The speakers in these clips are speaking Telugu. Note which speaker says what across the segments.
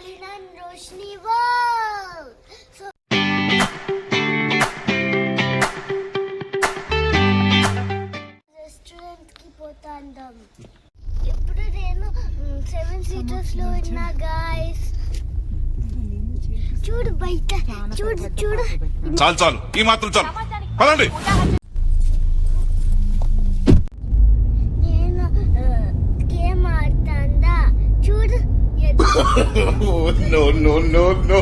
Speaker 1: Shalina and Roshni. Wow! So restaurant ki potandam. ఇప్పుడు నేను 7 సీటర్స్ లో ఉన్నా గాయ్స్. చూడు బయట చూడు చూడు.
Speaker 2: చాలు చాలు ఈ మాత్రం చాలు. పదండి.
Speaker 1: నేను గేమ్ ఆడుతాందా చూడు.
Speaker 2: No no no no.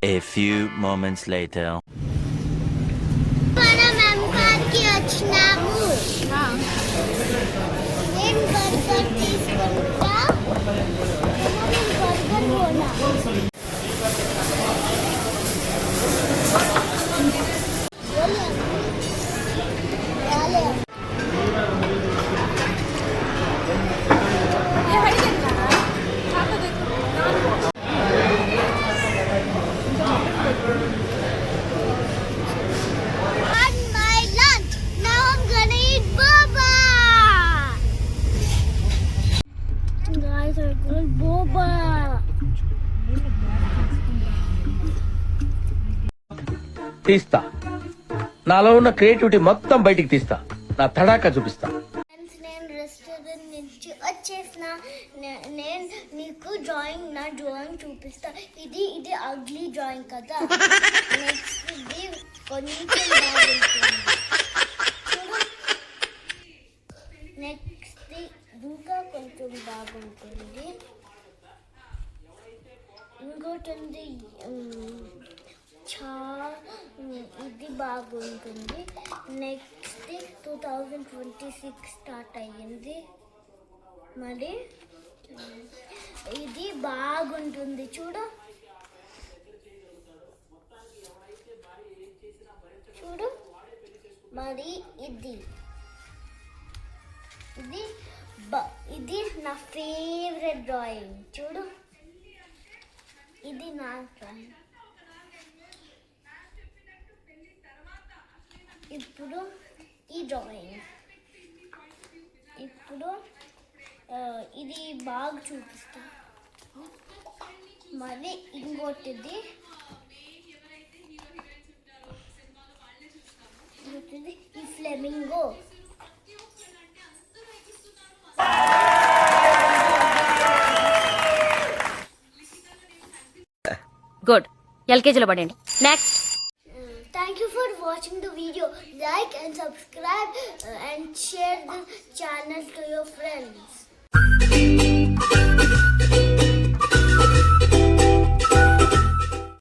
Speaker 3: A few moments later.
Speaker 1: మనం ఎంపార్కి వచ్చినాము. నేను బర్గర్ తీసుకుంటా. నేను బర్గర్ కోనా.
Speaker 4: తీస్తా. నాలో ఉన్న క్రియేటివిటీ మొత్తం బయటికి తీస్తా. నా తడాకా చూపిస్తా.
Speaker 1: నేను రెస్టారెంట్ నుంచి వచ్చేసిన. నేను నీకు నా డ్రాయింగ్ చూపిస్తా. ఇది అగ్లీ డ్రాయింగ్ కదా. నెక్స్ట్ ఇది కొంచెం బాగుంటుంది. నెక్స్ట్ ఇంకా కొంచెం బాగుంటుంది. ఇంకోటి ఉంది ఇది బాగుంటుంది. నెక్స్ట్ 2026 స్టార్ట్ అయ్యింది. మరి ఇది బాగుంటుంది చూడు చూడు. మరి ఇది నా ఫేవరెట్ డ్రాయింగ్ చూడు. ఇది నా డ్రాయింగ్. ఇప్పుడు ఈ డ్రాయింగ్ ఇది బాగా చూపిస్తా. మళ్ళీ ఇంకోటిది ఈ ఫ్లెమింగో.
Speaker 5: గుడ్. ఎల్కేజీలో పడండి. Next.
Speaker 1: Thank you for watching the video. Like and subscribe and share the channel to your friends.